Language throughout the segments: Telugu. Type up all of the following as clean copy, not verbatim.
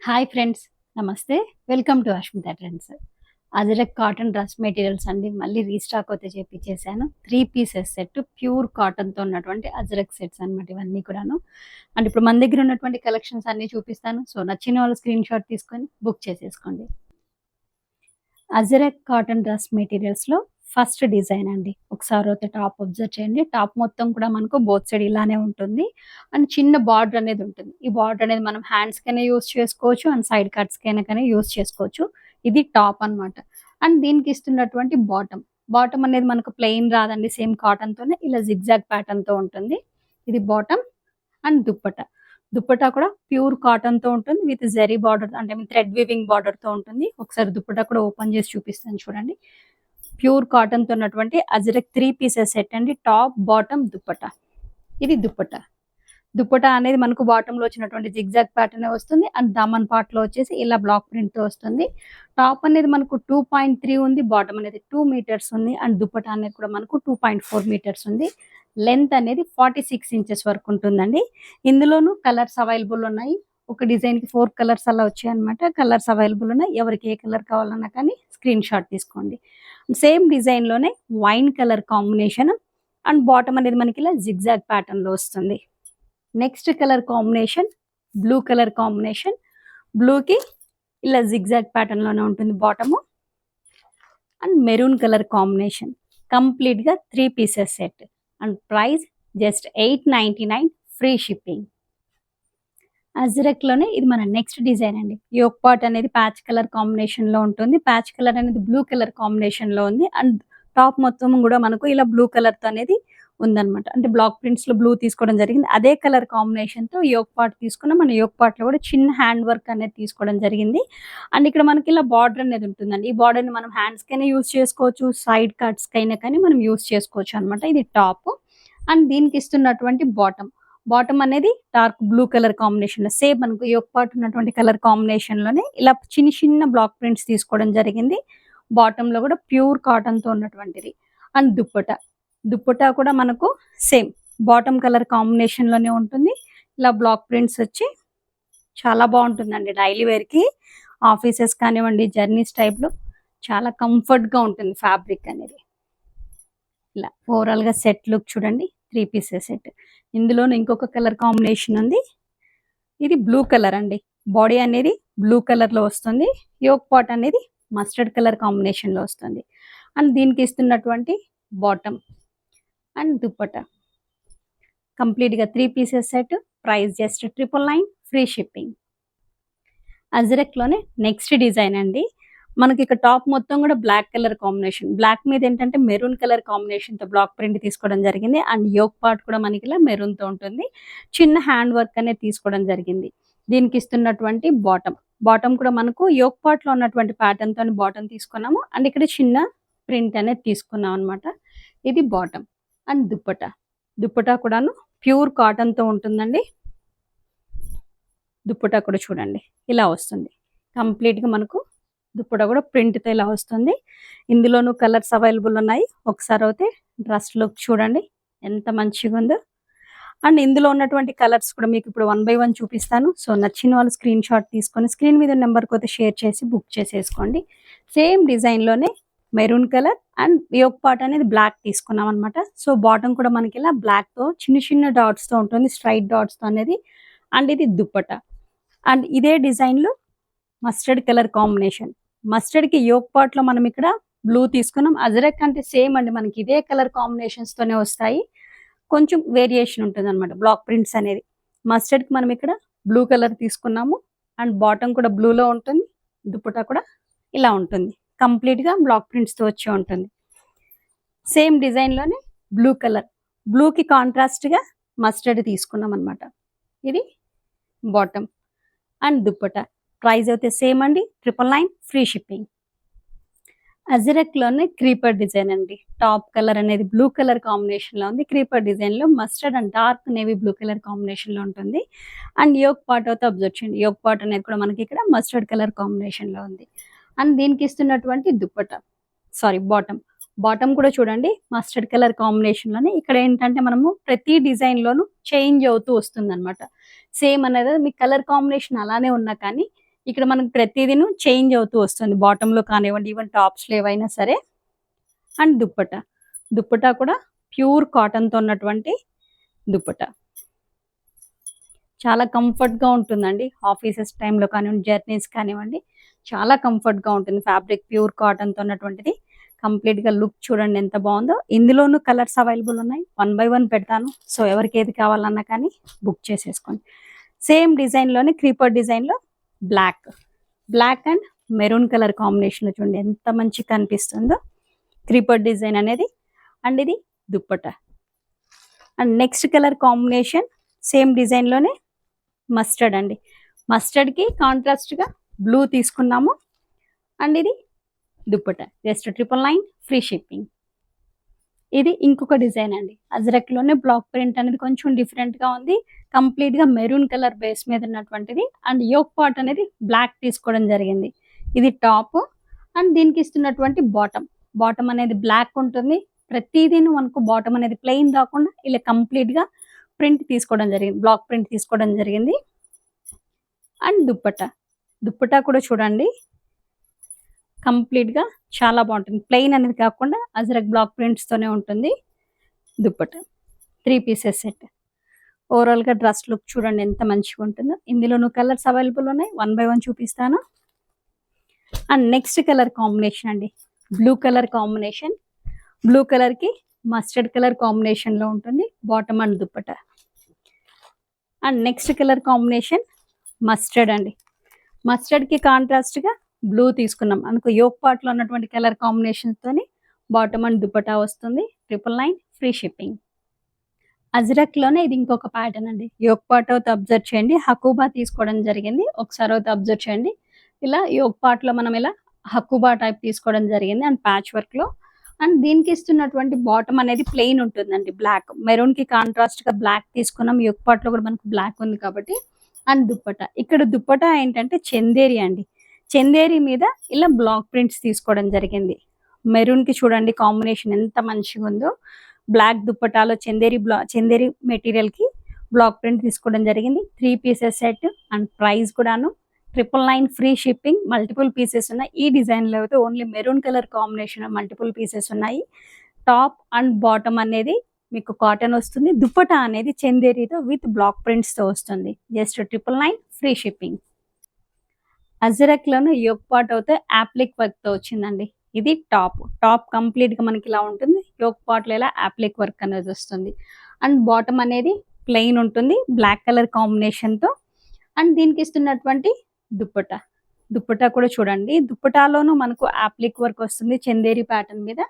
హాయ్ ఫ్రెండ్స్, నమస్తే. Welcome to Ashmita trends. Ajrakh cotton dress materials అండి. మళ్ళీ రీస్టాక్ అయితే చేపించేసాను. 3 పీసెస్ సెట్ ప్యూర్ కాటన్‌తో ఉన్నటువంటి అజరక్ సెట్స్ అనమాట ఇవన్నీ కూడాను. అండ్ ఇప్పుడు మన దగ్గర ఉన్నటువంటి కలెక్షన్స్ అన్నీ చూపిస్తాను. సో, నచ్చిన వాళ్ళు స్క్రీన్ షాట్ తీసుకొని బుక్ చేసేసుకోండి. అజరక్ కాటన్ డ్రెస్ మెటీరియల్స్‌లో ఫస్ట్ డిజైన్ అండి. ఒకసారి అయితే టాప్ అబ్జర్వ్ చేయండి. టాప్ మొత్తం కూడా మనకు బోత్ సైడ్ ఇలానే ఉంటుంది. అండ్ చిన్న బార్డర్ అనేది ఉంటుంది. ఈ బార్డర్ అనేది మనం హ్యాండ్స్‌కైనా యూజ్ చేసుకోవచ్చు. అండ్ సైడ్ కట్స్‌కైనా కానీ యూజ్ చేసుకోవచ్చు. ఇది టాప్ అన్నమాట. అండ్ దీనికి ఇస్తున్నటువంటి బాటమ్. బాటమ్ అనేది మనకు ప్లెయిన్ రాదండి. సేమ్ కాటన్‌తోనే ఇలా జిగ్‌జాగ్ ప్యాటర్న్‌తో ఉంటుంది. ఇది బాటమ్ అండ్ దుప్పట్టా. దుప్పట్టా కూడా ప్యూర్ కాటన్‌తో ఉంటుంది. విత్ జరీ బార్డర్ అంటే థ్రెడ్ వీవింగ్ బార్డర్‌తో ఉంటుంది. ఒకసారి దుప్పట్టా కూడా ఓపెన్ చేసి చూపిస్తాను చూడండి. ప్యూర్ కాటన్‌తో ఉన్నటువంటి అజ్రక్ 3 పీసెస్ సెట్ అండి. Top, bottom, dupatta. ఇది దుప్పట్టా. దుప్పట్టా అనేది మనకు బాటమ్‌లో వచ్చినటువంటి జిగ్‌జాగ్ ప్యాటర్నే వస్తుంది. అండ్ దామన్ పార్ట్‌లో వచ్చేసి ఇలా బ్లాక్ ప్రింట్‌తో వస్తుంది. టాప్ అనేది మనకు 2.3 ఉంది. బాటమ్ అనేది 2 మీటర్స్ ఉంది. అండ్ దుప్పట్టా అనేది కూడా మనకు 2.4 మీటర్స్ ఉంది. లెంత్ అనేది 46 ఇంచెస్ వరకు ఉంటుందండి. ఇందులోనూ కలర్స్ అవైలబుల్ ఉన్నాయి. ఒక డిజైన్‌కి 4 కలర్స్ అలా వచ్చాయన్నమాట. కలర్స్ అవైలబుల్ ఉన్నాయి. ఎవరికి ఏ కలర్ కావాలన్నా కానీ స్క్రీన్ షాట్ తీసుకోండి. సేమ్ డిజైన్‌లోనే wine colour combination and bottom అనేది మనకి ఇలా జిగ్‌జాగ్ ప్యాటర్న్‌లో వస్తుంది. Next colour combination blue colour combination. బ్లూకి ఇలా జిగ్‌జాగ్ ప్యాటర్న్‌లోనే ఉంటుంది bottom. And maroon colour combination. కంప్లీట్‌గా 3 pieces set. And price just 899 free shipping. అజ్రక్‌లోనే ఇది మన నెక్స్ట్ డిజైన్ అండి. యోక్ పార్ట్ అనేది ప్యాచ్ కలర్ కాంబినేషన్‌లో ఉంటుంది. ప్యాచ్ కలర్ అనేది బ్లూ కలర్ కాంబినేషన్‌లో ఉంది. అండ్ టాప్ మొత్తం గూడా మనకు ఇలా బ్లూ కలర్‌తో అనేది ఉందన్నమాట. అంటే బ్లాక్ ప్రింట్స్‌లో బ్లూ తీసుకోవడం జరిగింది. అదే కలర్ కాంబినేషన్‌తో యోక్ పార్ట్ తీసుకున్నాం. మన యోక్ పార్ట్‌లో కూడా చిన్న హ్యాండ్ వర్క్ అనేది తీసుకోవడం జరిగింది. అండ్ ఇక్కడ మనకి ఇలా బార్డర్ అనేది ఉంటుందండి. ఈ బార్డర్‌ని మనం హ్యాండ్స్‌కైనా యూజ్ చేసుకోవచ్చు. సైడ్ కట్స్‌కైనా కానీ మనం యూజ్ చేసుకోవచ్చు అన్నమాట. ఇది టాప్. అండ్ దీనికి ఇస్తున్నటువంటి బాటమ్. బాటమ్ అనేది డార్క్ బ్లూ కలర్ కాంబినేషన్‌లో సేమ్ మనకు యోక్ పార్ట్ ఉన్నటువంటి కలర్ కాంబినేషన్‌లోనే ఇలా చిన్న చిన్న బ్లాక్ ప్రింట్స్ తీసుకోవడం జరిగింది. బాటమ్‌లో కూడా ప్యూర్ కాటన్‌తో ఉన్నటువంటిది. అండ్ దుప్పట్టా. దుప్పట్టా కూడా మనకు సేమ్ బాటమ్ కలర్ కాంబినేషన్‌లోనే ఉంటుంది. ఇలా బ్లాక్ ప్రింట్స్ వచ్చి చాలా బావుంటుందండి. డైలీ వేర్‌కి ఆఫీసెస్ కానివ్వండి, జర్నీస్ టైప్‌లో చాలా కంఫర్ట్‌గా ఉంటుంది ఫ్యాబ్రిక్ అనేది. ఇలా ఓవరాల్‌గా సెట్ లుక్ చూడండి. 3 పీసెస్ సెట్. ఇందులోను ఇంకొక కలర్ కాంబినేషన్ ఉంది. ఇది బ్లూ కలర్ అండి. బాడీ అనేది బ్లూ కలర్‌లో వస్తుంది. యోక్ పార్ట్ అనేది మస్టర్డ్ కలర్ కాంబినేషన్‌లో వస్తుంది. అండ్ దీనికి ఇస్తున్నటువంటి బాటమ్ అండ్ దుప్పట్టా. కంప్లీట్‌గా 3 pieces set. Price just 999 free shipping. అజ్రక్‌లోనే నెక్స్ట్ డిజైన్ అండి. మనకి ఇక్కడ టాప్ మొత్తం కూడా బ్లాక్ కలర్ కాంబినేషన్. బ్లాక్ మీద ఏంటంటే మెరూన్ కలర్ కాంబినేషన్‌తో బ్లాక్ ప్రింట్ తీసుకోవడం జరిగింది. అండ్ యోక్ పార్ట్ కూడా మనకి ఇలా మెరూన్‌తో ఉంటుంది. చిన్న హ్యాండ్ వర్క్ అనేది తీసుకోవడం జరిగింది. దీనికి ఇస్తున్నటువంటి బాటమ్. బాటమ్ కూడా మనకు యోక్ పార్ట్‌లో ఉన్నటువంటి ప్యాటర్న్‌తోని బాటమ్ తీసుకున్నాము. అండ్ ఇక్కడ చిన్న ప్రింట్ అనేది తీసుకున్నాం అన్నమాట. ఇది బాటమ్. అండ్ దుప్పట్టా. దుప్పట్టా కూడాను ప్యూర్ కాటన్‌తో ఉంటుందండి. దుప్పట్టా కూడా చూడండి ఇలా వస్తుంది. కంప్లీట్‌గా మనకు దుప్పట్టా కూడా ప్రింట్‌తో ఇలా వస్తుంది. ఇందులోనూ కలర్స్ అవైలబుల్ ఉన్నాయి. ఒకసారి అయితే డ్రెస్ లుక్ చూడండి ఎంత మంచిగుందో. అండ్ ఇందులో ఉన్నటువంటి కలర్స్ కూడా మీకు ఇప్పుడు 1 బై 1 చూపిస్తాను. సో, నచ్చిన వాళ్ళు స్క్రీన్ షాట్ తీసుకొని స్క్రీన్ మీద నంబర్‌కి అయితే షేర్ చేసి బుక్ చేసేసుకోండి. సేమ్ డిజైన్‌లోనే maroon colour and yoke part అనేది బ్లాక్ తీసుకున్నాం అనమాట. సో, బాటమ్ కూడా మనకి ఇలా బ్లాక్‌తో చిన్న చిన్న డాట్స్‌తో ఉంటుంది. స్ట్రైట్ డాట్స్‌తో అనేది. అండ్ ఇది దుప్పట్టా. అండ్ ఇదే డిజైన్‌లో మస్టర్డ్ కలర్ కాంబినేషన్. మస్టర్డ్‌కి యోక్ పార్ట్‌లో మనం ఇక్కడ బ్లూ తీసుకున్నాం. అజరక్ అంటే సేమ్ అండి. మనకి ఇదే కలర్ కాంబినేషన్స్‌తోనే వస్తాయి. కొంచెం వేరియేషన్ ఉంటుందన్నమాట బ్లాక్ ప్రింట్స్ అనేది. మస్టర్డ్‌కి మనం ఇక్కడ బ్లూ కలర్ తీసుకున్నాము. అండ్ బాటమ్ కూడా బ్లూలో ఉంటుంది. దుపట్టా కూడా ఇలా ఉంటుంది. కంప్లీట్‌గా బ్లాక్ ప్రింట్స్‌తో వచ్చి ఉంటుంది. సేమ్ డిజైన్‌లోనే బ్లూ కలర్. బ్లూకి కాంట్రాస్ట్‌గా మస్టర్డ్ తీసుకున్నాం అన్నమాట. ఇది బాటమ్ అండ్ దుపట్టా. ప్రైస్ అయితే సేమ్ అండి. 999 ఫ్రీ షిప్పింగ్. అజరక్‌లోనే క్రీపర్ డిజైన్ అండి. టాప్ కలర్ అనేది బ్లూ కలర్ కాంబినేషన్‌లో ఉంది. క్రీపర్ డిజైన్‌లో mustard and dark navy blue colour కాంబినేషన్‌లో ఉంటుంది. అండ్ యోక్ పార్ట్ అయితే అబ్జర్వ్ చేయండి. యోక్ పార్ట్ అనేది కూడా మనకి ఇక్కడ మస్టర్డ్ కలర్ కాంబినేషన్‌లో ఉంది. అండ్ దీనికి ఇస్తున్నటువంటి దుప్పట్టా బాటమ్. బాటమ్ కూడా చూడండి మస్టర్డ్ కలర్ కాంబినేషన్‌లోనే. ఇక్కడ ఏంటంటే మనము ప్రతి డిజైన్‌లోనూ చేంజ్ అవుతూ వస్తుందన్నమాట. సేమ్ అనేది మీ కలర్ కాంబినేషన్ అలానే ఉన్నా కానీ ఇక్కడ మనకు ప్రతిదీను చేంజ్ అవుతూ వస్తుంది. బాటంలో కానివ్వండి, ఈవెన్ టాప్స్‌లో ఏవైనా సరే. అండ్ దుప్పటా కూడా ప్యూర్ కాటన్‌తో ఉన్నటువంటి దుప్పటా. చాలా కంఫర్ట్‌గా ఉంటుందండి. ఆఫీసెస్ టైమ్‌లో కానివ్వండి, జర్నీస్ కానివ్వండి, చాలా కంఫర్ట్‌గా ఉంటుంది. ఫ్యాబ్రిక్ ప్యూర్ కాటన్‌తో ఉన్నటువంటిది. కంప్లీట్‌గా లుక్ చూడండి ఎంత బావుందో. ఇందులోనూ కలర్స్ అవైలబుల్ ఉన్నాయి. 1 బై 1 పెడతాను. సో, ఎవరికి ఏది కావాలన్నా కానీ బుక్ చేసేసుకోండి. సేమ్ డిజైన్‌లోనే క్రీపర్ డిజైన్‌లో బ్లాక్ అండ్ మెరూన్ కలర్ కాంబినేషన్‌లో చూడండి ఎంత మంచిగా కనిపిస్తుందో క్రీపర్ డిజైన్ అనేది. అండ్ ఇది dupatta. And next colour combination same డిజైన్‌లోనే మస్టర్డ్ అండి. మస్టర్డ్‌కి కాంట్రాస్ట్‌గా బ్లూ తీసుకున్నాము. అండ్ ఇది దుప్పట్టా. Just 999 free shipping. ఇది ఇంకొక డిజైన్ అండి. అజ్రక్‌లోనే బ్లాక్ ప్రింట్ అనేది కొంచెం డిఫరెంట్‌గా ఉంది. కంప్లీట్‌గా మెరూన్ కలర్ బేస్ మీద ఉన్నటువంటిది. అండ్ యోక్ పార్ట్ అనేది బ్లాక్ తీసుకోవడం జరిగింది. ఇది టాప్ అండ్ దీనికి ఇస్తున్నటువంటి బాటమ్ అనేది బ్లాక్ ఉంటుంది. ప్రతిదీను మనకు బాటమ్ అనేది ప్లెయిన్ రాకుండా ఇలా కంప్లీట్‌గా ప్రింట్ తీసుకోవడం జరిగింది. బ్లాక్ ప్రింట్ తీసుకోవడం జరిగింది. అండ్ దుప్పట్టా కూడా చూడండి కంప్లీట్‌గా చాలా బాగుంటుంది. ప్లెయిన్ అనేది కాకుండా అజ్రక్ బ్లాక్ ప్రింట్స్తోనే ఉంటుంది దుప్పట్టా. 3 pieces set. ఓవరాల్‌గా డ్రెస్ లుక్ చూడండి ఎంత మంచిగా ఉంటుందో. ఇందులోనూ కలర్స్ అవైలబుల్ ఉన్నాయి. 1 బై 1 చూపిస్తాను. అండ్ నెక్స్ట్ కలర్ కాంబినేషన్ అండి. Blue colour combination. బ్లూ కలర్‌కి మస్టర్డ్ కలర్ కాంబినేషన్‌లో ఉంటుంది bottom and dupatta. And next colour combination mustard అండి. మస్టర్డ్‌కి కాంట్రాస్ట్‌గా బ్లూ తీసుకున్నాం. మనకు యోక్ పార్ట్‌లో ఉన్నటువంటి కలర్ కాంబినేషన్‌తోని బాటమ్ అండ్ దుప్పట్టా వస్తుంది. 999 ఫ్రీ షిప్పింగ్. అజ్రక్‌లోనే ఇది ఇంకొక ప్యాటర్న్ అండి. యోక్ పార్ట్ అయితే అబ్జర్వ్ చేయండి. హకూబా తీసుకోవడం జరిగింది. ఒకసారి అయితే అబ్జర్వ్ చేయండి. ఇలా యోక్ పార్ట్‌లో మనం ఇలా హకూబా టైప్ తీసుకోవడం జరిగింది అండ్ ప్యాచ్ వర్క్‌లో. అండ్ దీనికి ఇస్తున్నటువంటి బాటమ్ అనేది ప్లెయిన్ ఉంటుందండి బ్లాక్. మెరూన్‌కి కాంట్రాస్ట్‌గా బ్లాక్ తీసుకున్నాం. యోక్ పార్ట్‌లో కూడా మనకు బ్లాక్ ఉంది కాబట్టి. అండ్ దుప్పట్టా. ఇక్కడ దుప్పట్టా ఏంటంటే చందేరి అండి. చందేరి మీద ఇలా బ్లాక్ ప్రింట్స్ తీసుకోవడం జరిగింది. మెరూన్‌కి చూడండి కాంబినేషన్ ఎంత మంచిగా ఉందో. బ్లాక్ దుప్పటాలో చందేరి మెటీరియల్‌కి బ్లాక్ ప్రింట్ తీసుకోవడం జరిగింది. 3 పీసెస్ సెట్ అండ్ ప్రైస్ కూడాను 999 ఫ్రీ షిప్పింగ్. మల్టిపుల్ పీసెస్ ఉన్నాయి. ఈ డిజైన్‌లో అయితే only maroon colour combination multiple pieces ఉన్నాయి. టాప్ అండ్ బాటమ్ అనేది మీకు కాటన్ వస్తుంది. దుప్పటా అనేది చందేరితో విత్ బ్లాక్ ప్రింట్స్‌తో వస్తుంది. Just 999 free shipping. అజ్రక్‌లోనే యోక్ పార్ట్ అయితే యాప్లిక్ వర్క్‌తో వచ్చిందండి. ఇది టాప్ కంప్లీట్‌గా మనకి ఇలా ఉంటుంది. యోక్ పార్ట్‌లో ఇలా యాప్లిక్ వర్క్ అనేది వస్తుంది. అండ్ బాటమ్ అనేది ప్లెయిన్ ఉంటుంది. బ్లాక్ కలర్ కాంబినేషన్‌తో. అండ్ దీనికి ఇస్తున్నటువంటి దుప్పట్టా కూడా చూడండి. దుప్పటాలోనూ మనకు యాప్లిక్ వర్క్ వస్తుంది చందేరి ప్యాటర్న్ మీద.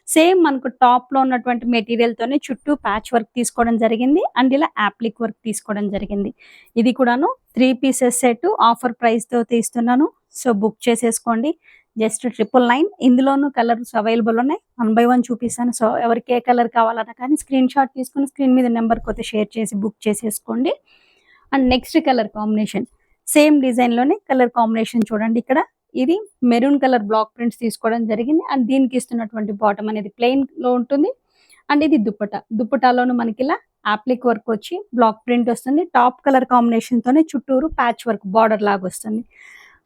సేమ్ మనకు టాప్‌లో ఉన్నటువంటి మెటీరియల్‌తోనే చుట్టూ ప్యాచ్ వర్క్ తీసుకోవడం జరిగింది. అండ్ ఇలా యాప్లిక్ వర్క్ తీసుకోవడం జరిగింది. ఇది కూడాను 3 పీసెస్ సెట్ ఆఫర్ ప్రైస్‌తో తీస్తున్నాను. సో, బుక్ చేసేసుకోండి. జస్ట్ 999. ఇందులోనూ కలర్స్ అవైలబుల్ ఉన్నాయి. 1 బై 1 చూపిస్తాను. సో, ఎవరికి ఏ కలర్ కావాలన్నా కానీ స్క్రీన్ షాట్ తీసుకొని స్క్రీన్ మీద నెంబర్‌కి అయితే షేర్ చేసి బుక్ చేసేసుకోండి. And next colour combination same డిజైన్‌లోనే కలర్ కాంబినేషన్ చూడండి ఇక్కడ. ఇది మెరూన్ కలర్ బ్లాక్ ప్రింట్స్ తీసుకోవడం జరిగింది. అండ్ దీనికి ఇస్తున్నటువంటి బాటమ్ అనేది ప్లెయిన్‌లో ఉంటుంది. అండ్ ఇది దుప్పటాలోను మనకి ఇలా యాప్లిక్ వర్క్ వచ్చి బ్లాక్ ప్రింట్ వస్తుంది. టాప్ కలర్ కాంబినేషన్‌తోనే చుట్టూరు ప్యాచ్ వర్క్ బార్డర్ లాగా వస్తుంది.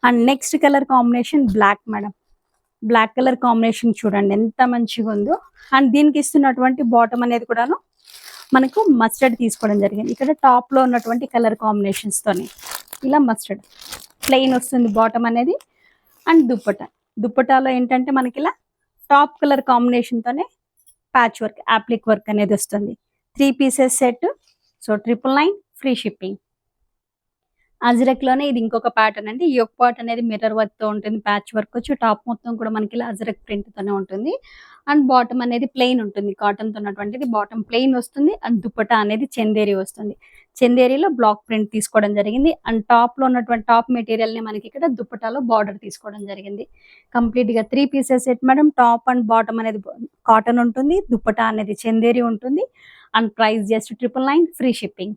And next colour combination black madam. Black colour combination చూడండి ఎంత మంచిగా ఉందో. అండ్ దీనికి ఇస్తున్నటువంటి బాటమ్ అనేది కూడాను మనకు మస్టర్డ్ తీసుకోవడం జరిగింది. ఇక్కడ టాప్‌లో ఉన్నటువంటి కలర్ కాంబినేషన్స్‌తోని ఇలా మస్టర్డ్ ప్లెయిన్ వస్తుంది బాటమ్ అనేది. అండ్ దుప్పటాలో ఏంటంటే మనకి ఇలా టాప్ కలర్ కాంబినేషన్‌తోనే ప్యాచ్ వర్క్ యాప్లిక్ వర్క్ అనేది వస్తుంది. 3 pieces set. So, 999 free shipping. అజ్రక్‌లోనే ఇది ఇంకొక ప్యాటర్న్ అండి. యోక్ పార్ట్ అనేది మిర్రర్ వర్క్‌తో ఉంటుంది. ప్యాచ్ వర్క్ వచ్చి టాప్ మొత్తం కూడా మనకి ఇలా అజ్రక్ ప్రింట్‌తోనే ఉంటుంది. అండ్ బాటమ్ అనేది ప్లెయిన్ ఉంటుంది. కాటన్‌తో ఉన్నటువంటిది బాటమ్ ప్లెయిన్ వస్తుంది. అండ్ దుప్పటా అనేది చందేరి వస్తుంది. చందేరిలో బ్లాక్ ప్రింట్ తీసుకోవడం జరిగింది. అండ్ టాప్‌లో ఉన్నటువంటి టాప్ మెటీరియల్‌ని మనకి ఇక్కడ దుప్పటాలో బార్డర్ తీసుకోవడం జరిగింది. కంప్లీట్‌గా 3 pieces set madam. Top and bottom అనేది కాటన్ ఉంటుంది. దుప్పటా అనేది చందేరి ఉంటుంది. And price just 999 free shipping.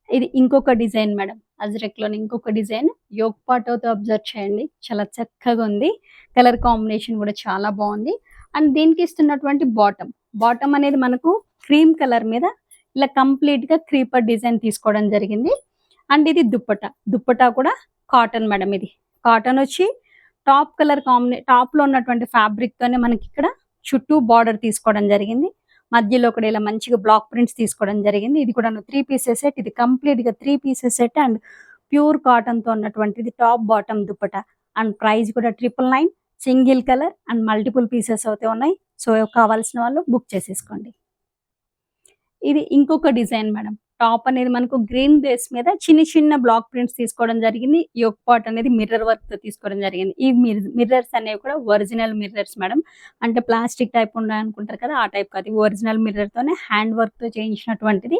ఇది ఇంకొక డిజైన్ మేడం. అజ్రక్‌లోని ఇంకొక డిజైన్. యోక్ పార్ట్ అయితే అబ్జర్వ్ చేయండి. చాలా చక్కగా ఉంది. కలర్ కాంబినేషన్ కూడా చాలా బాగుంది. అండ్ దీనికి ఇస్తున్నటువంటి బాటమ్ అనేది మనకు క్రీమ్ కలర్ మీద ఇలా కంప్లీట్‌గా క్రీపర్ డిజైన్ తీసుకోవడం జరిగింది. అండ్ ఇది దుప్పటా కూడా కాటన్ మేడం. ఇది కాటన్ వచ్చి టాప్ కలర్ టాప్ లో ఉన్నటువంటి ఫ్యాబ్రిక్ తోనే మనకి ఇక్కడ చుట్టూ బార్డర్ తీసుకోవడం జరిగింది. మధ్యలో కూడా ఇలా మంచిగా బ్లాక్ ప్రింట్స్ తీసుకోవడం జరిగింది. ఇది కూడా 3 పీసెస్ సెట్. ఇది కంప్లీట్ గా 3 pieces set and pure cotton తో ఉన్నటువంటిది top bottom dupatta. And price కూడా 999, single colour and multiple pieces అయితే ఉన్నాయి. సో కావాల్సిన వాళ్ళు బుక్ చేసేసుకోండి. ఇది ఇంకొక డిజైన్ మేడం. టాప్ అనేది మనకు గ్రీన్ బేస్ మీద చిన్న చిన్న బ్లాక్ ప్రింట్స్ తీసుకోవడం జరిగింది. యోక్ పార్ట్ అనేది మిర్రర్ వర్క్ తో తీసుకోవడం జరిగింది. ఈ మిర్రర్స్ అనేవి కూడా ఒరిజినల్ మిర్రర్స్ మేడం. అంటే ప్లాస్టిక్ టైప్ ఉన్నాయి అనుకుంటారు కదా, ఆ టైప్ కాదు. ఒరిజినల్ మిర్రర్ తోనే హ్యాండ్ వర్క్ తో చేయించినటువంటిది.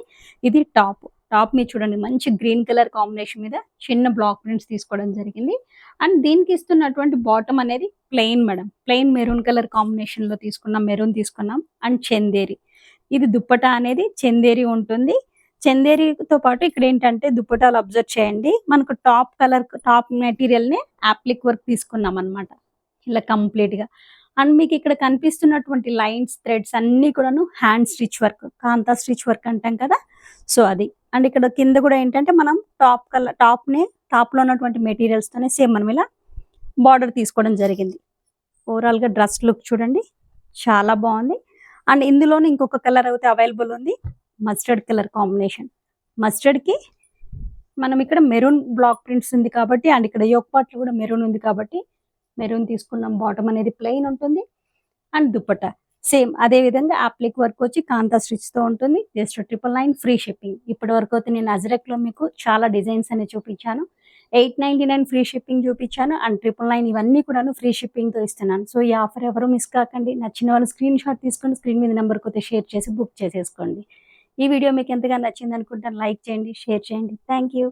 ఇది టాప్. టాప్ మీద చూడండి మంచి గ్రీన్ కలర్ కాంబినేషన్ మీద చిన్న బ్లాక్ ప్రింట్స్ తీసుకోవడం జరిగింది. అండ్ దీనికి ఇస్తున్నటువంటి బాటమ్ అనేది plain madam. Plain maroon colour combination లో తీసుకున్నాం. మెరూన్ తీసుకున్నాం. అండ్ చందేరి. ఇది దుప్పటా అనేది చందేరి ఉంటుంది. చందేరితో పాటు ఇక్కడ ఏంటంటే దుప్పటాలు అబ్జర్వ్ చేయండి. మనకు టాప్ మెటీరియల్ ని అప్లిక్ వర్క్ తీసుకున్నాం అనమాట. ఇలా కంప్లీట్ గా. అండ్ మీకు ఇక్కడ కనిపిస్తున్నటువంటి లైన్స్, థ్రెడ్స్ అన్ని కూడాను హ్యాండ్ స్టిచ్ వర్క్, కాంతా స్టిచ్ వర్క్ అంటాం కదా, సో అది. అండ్ ఇక్కడ కింద కూడా ఏంటంటే మనం టాప్ లో ఉన్నటువంటి మెటీరియల్స్ తోనే సేమ్ మనం ఇలా బార్డర్ తీసుకోవడం జరిగింది. ఓవరాల్ గా డ్రెస్ లుక్ చూడండి, చాలా బాగుంది. అండ్ ఇందులోనే ఇంకొక కలర్ అయితే అవైలబుల్ ఉంది. Mustard colour combination. మస్టర్డ్ కి మనం ఇక్కడ మెరూన్ బ్లాక్ ప్రింట్స్ ఉంది కాబట్టి, అండ్ ఇక్కడ యోక్ పార్ట్ కూడా మెరూన్ ఉంది కాబట్టి మెరూన్ తీసుకున్నాం. బాటమ్ అనేది ప్లెయిన్ ఉంటుంది. అండ్ దుపట్టా సేమ్ అదే విధంగా అప్లిక్ వర్క్ వచ్చి కాంతా స్టిచ్ తో ఉంటుంది. Just 999, free shipping. ఇప్పటి వరకు అయితే నేను అజ్రక్ లో మీకు చాలా డిజైన్స్ అనేవి చూపించాను. 899 ఫ్రీ షిప్పింగ్ చూపించాను. అండ్ 999 ఇవన్నీ కూడా ఫ్రీ షిప్పింగ్ తో ఇస్తున్నాను. సో ఈ ఆఫర్ ఎవరు మిస్ కాకండి. నచ్చిన వాళ్ళు స్క్రీన్ షాట్ తీసుకొని స్క్రీన్ మీద నెంబర్కి అయితే షేర్ చేసి బుక్ చేసేసుకోండి. ఈ వీడియో మీకు ఎంతగా నచ్చింది అనుకుంటాను. లైక్ చేయండి, షేర్ చేయండి. Thank you.